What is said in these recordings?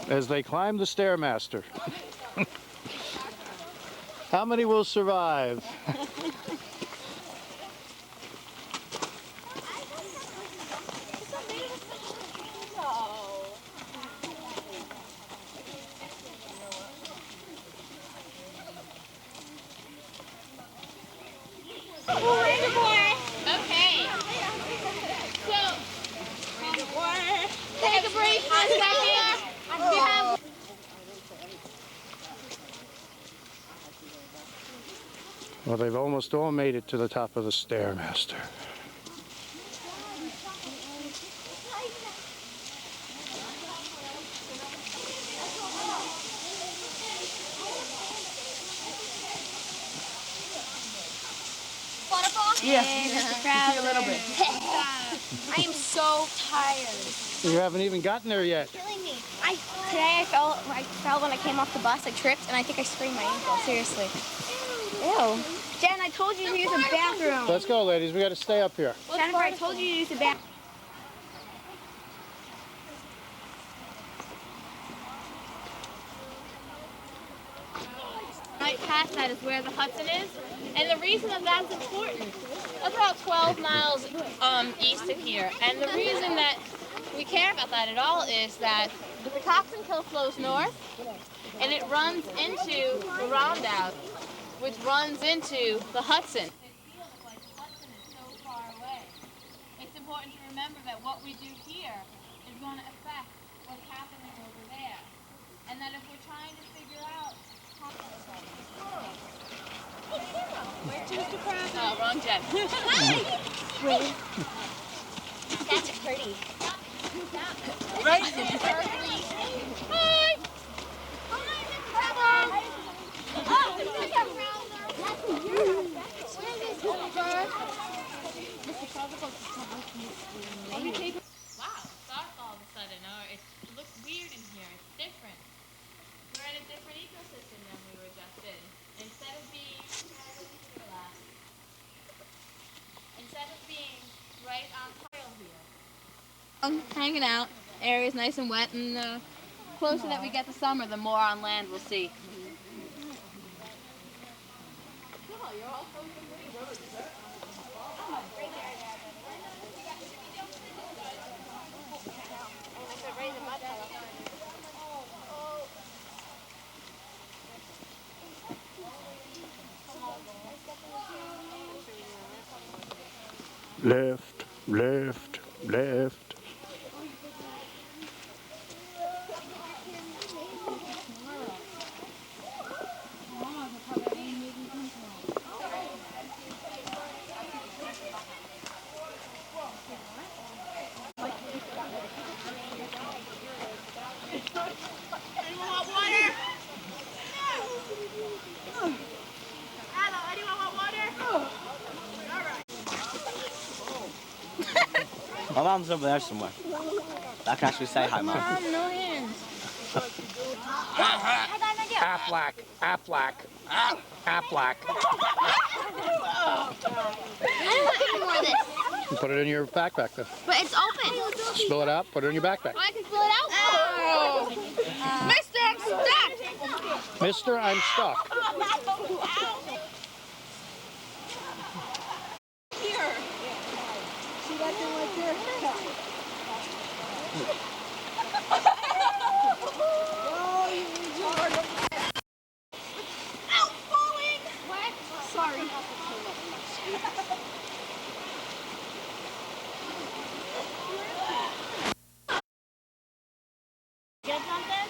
as they climb the Stairmaster. How many will survive? Take a break for a second. Well, they've almost all made it to the top of the Stairmaster. Yeah, a little bit. I am so tired. You haven't even gotten there yet. Killing me. Today I fell when I came off the bus. I tripped and I think I sprained my ankle. Seriously. Ew. Jen, I told you to use the bathroom. Let's go, ladies. We got to stay up here. Jennifer, I told you to use the bathroom. Right past that is where the Hudson is, and the reason that that's important, about 12 miles east of here, and the reason that we care about that at all is that the Patuxent Hill flows north, and it runs into the ROMBOUT, which runs into the Hudson. They feel that like the Hudson is so far away. It's important to remember that what we do here is going to affect what's happening over there, and that if we're trying to figure out oh, wrong Jen. Wait. That's pretty. Right? Hi! Wow, dark all of a sudden. It looks weird in here. It's different. We're in a different ecosystem than we were just in. Instead of being right on soil here. Hanging out, area's nice and wet, and the closer that we get to summer, the more on land we'll see. Left, left, left. Anyone want water? Hello, anyone want water? My mom's over there somewhere. I can actually say hi, Mom. No hands. Aflac, Aflac, Aflac. More of this. You put it in your backpack then. But it's open. Spill it out, put it in your backpack. I can fill it out. Oh. Mister, I'm stuck. Mister, I'm stuck. Here. See that thing right there? Ow, falling. What? Sorry. Get something?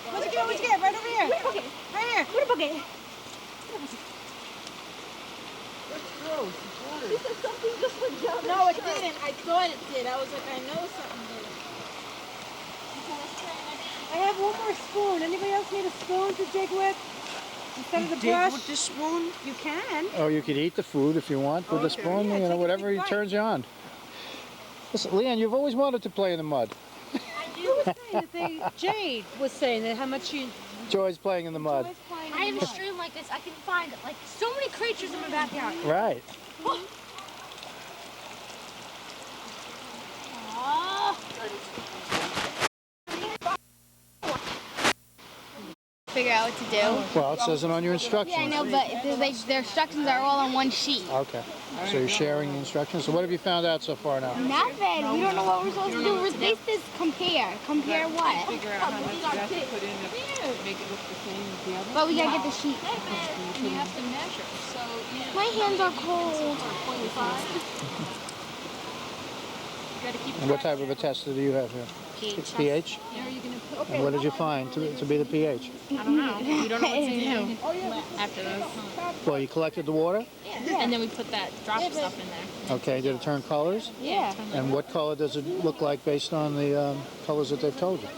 Where'd you get? Right over here. Right here. What a bucket. No, it didn't. I thought it did. I was like, I know something did. I have one more spoon. Anybody else need a spoon to dig with? Instead of the brush? With this spoon? You can. Oh, you could eat the food if you want with a spoon, Yeah, you know, take a whatever big bite. turns you on. Listen, Leanne, you've always wanted to play in the mud. Who was saying that Jade was saying that how much she Joy's playing in the mud. enjoys playing I have a stream like this. I can find like so many creatures in my backyard. Right. Oh. figure out what to do. Well, it says it on your instructions. Yeah, I know, but their instructions are all on one sheet. Okay. So you're sharing the instructions. So what have you found out so far now? Nothing. We don't know what we're supposed to do. This is compare. Compare what? Figure out how much you have to put in to make it look the same as the other. But we gotta get the sheet. You have to measure. So, yeah. My hands are cold. And what type of a tester do you have here? It's pH? And what did you find to be the pH? I don't know. We don't know what to do after this. Well, you collected the water? And then we put that drop stuff in there. Okay, did it turn colors? Yeah. And what color does it look like based on the colors that they've told you?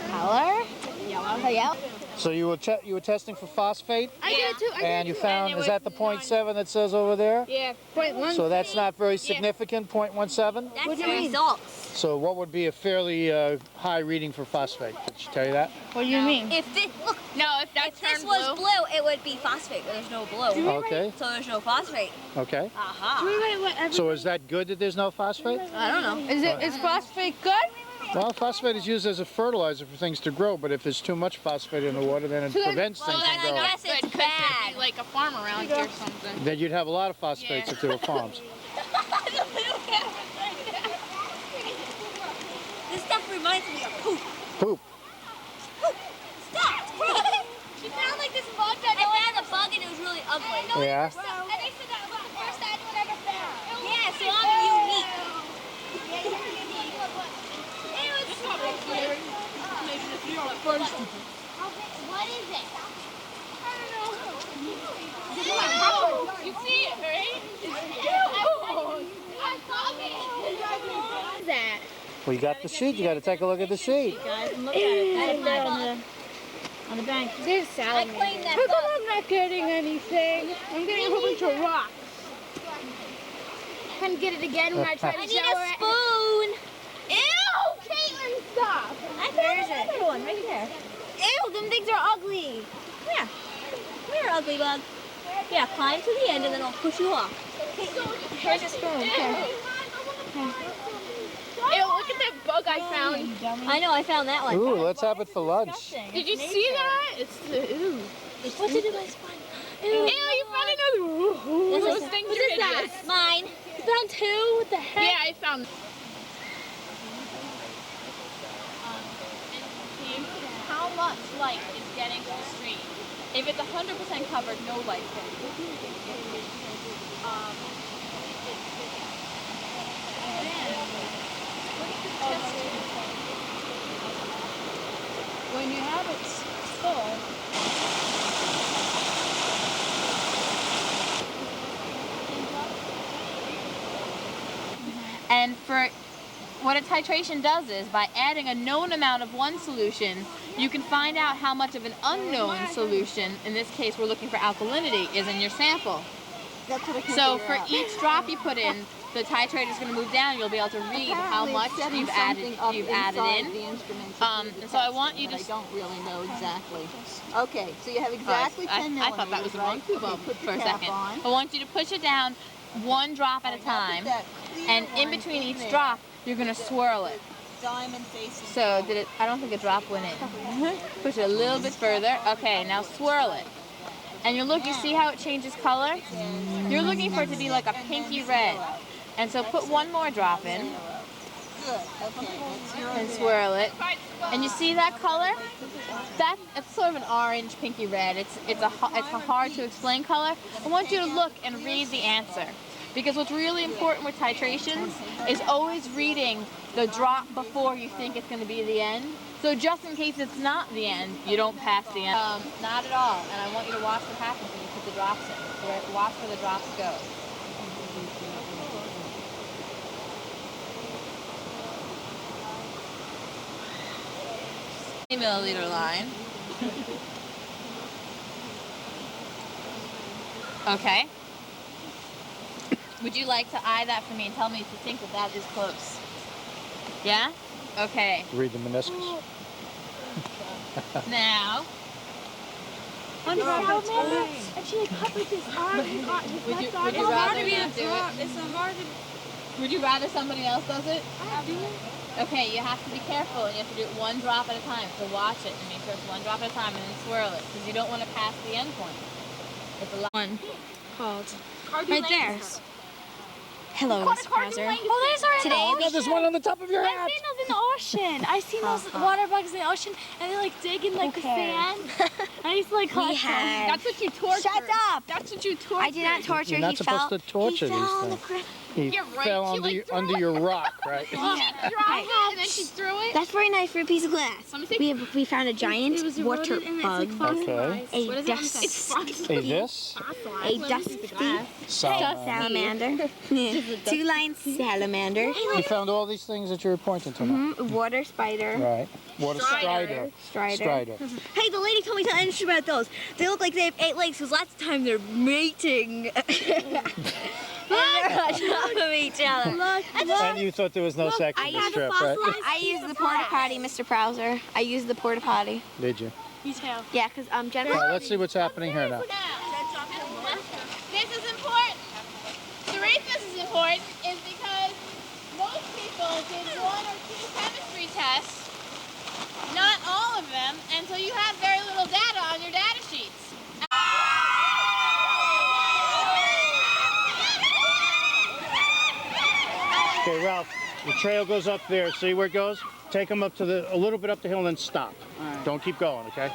Color? Yellow. Yellow. So you were testing for phosphate? I did it too. And you found, is that the 0.7 that says over there? Yeah, 0.1. So that's not very significant, 0.17? That's the results. So what would be a fairly high reading for phosphate? Did she tell you that? What do you mean? If this, look, No, if that if this turned was blue. blue, it would be phosphate, but there's no blue. Okay, So there's no phosphate. okay. Aha. So is that good that there's no phosphate? I don't know. Is phosphate good? Well, phosphate is used as a fertilizer for things to grow, but if there's too much phosphate in the water, then it prevents things then from I growing. guess Good, it's 'cause bad. there'd be like a farm around here or something. Then you'd have a lot of phosphates if there were farms. This stuff reminds me of poop. Poop. Stop! She found like this bug that I found a bug and it was really ugly. Yeah. And they said that was the first anyone ever found. Yeah, so I'm unique. It was super cute. What is it? I don't know. You see it, right? I saw it. That. Well, you got the sheet. You got to take a look at the sheet. On the bank. There's I salad. claimed that How come bug. I'm not getting anything? I'm getting a whole bunch of rocks. I couldn't get it again when I tried to I need shower a it. spoon. Ew! Caitlin, stop! I found another one right there. Ew, them things are ugly. Yeah. Come here, ugly bug. Yeah, climb to the end and then I'll push you off. Here's a spoon. Here. Ew, look at that bug I found. I know, I found that one. Ooh, let's have it for lunch. Did you see that? It's ew. What's it in my spine? Ew, you found another. Ooh, This those is- things what are is that? hideous. Mine. You found two? What the heck? Yeah, I found. How much light is getting to the street? If it's 100% covered, no light's getting to the street. When you have it full, And for what a titration does is, by adding a known amount of one solution, you can find out how much of an unknown solution, in this case we're looking for alkalinity, is in your sample. So for each drop you put in, the titrator is going to move down. You'll be able to read how much you've added in. And so I want you to. I don't really know exactly. Okay, so you have exactly 10 I thought that was the wrong right? tube bulb Okay, put for a the cap second. on. I want you to push it down one drop at a time, and in between each drop, you're going to swirl it. Diamond facing. So did it? I don't think a drop went in. Push it a little bit further. Okay, now swirl it. And you see how it changes color? You're looking for it to be like a pinky red. And so put one more drop in Good. Okay, that's your and swirl it. And you see that color? It's sort of an orange pinky red. It's a hard to explain color. I want you to look and read the answer. Because what's really important with titrations is always reading the drop before you think it's going to be the end. So just in case it's not the end, you don't pass the end. Not at all. And I want you to watch what happens when you put the drops in. Watch where the drops go. milliliter line. Okay. Would you like to eye that for me and tell me if you think that is close? Yeah? Okay. Read the meniscus. Now, Actually, covered his arm. would you rather not do it? It's a hard to... Would you rather somebody else does it? Okay, you have to be careful and you have to do it one drop at a time. So watch it and make sure it's one drop at a time and then swirl it because you don't want to pass the end point. It's a lot. One called right there. Hello, Mr. Krauser. Oh, there's our Today we there's one on the top of your I've hat. seen those in the ocean. I've seen those water bugs in the ocean, and they like dig in like the sand. I used to like we collect them. had. That's what you torture. Shut up! That's what you torture. I did not torture. You're not he supposed fell. to torture he fell these on the things. ground. He You're right, fell she, under, like, threw under your rock, right? She dropped it and then she threw it. That's very nice for a piece of glass. Let me see. We found a giant It was water eroded and it's bug, like Okay. a What is it? dusty, Hey, this? a dusty salamander, two-line salamander, You found all these things that you're pointing to now. water spider, Right. What a strider. strider. Hey, the lady told me something interesting about those. They look like they have 8 legs because lots of time they're mating. They're on top of each other. And you thought there was no sex in this trip, right? I used the porta potty, Mr. Prowser. I used the porta potty. Did you? Me too. Yeah, because Jennifer. All right, let's see what's happening here now. This is important. The reason this is important is because most people did 1 or 2 chemistry tests, not all of them, and so you have very little data on your data sheets. Okay, Ralph, the trail goes up there. See where it goes? Take them up to a little bit up the hill and then stop. Don't keep going, okay?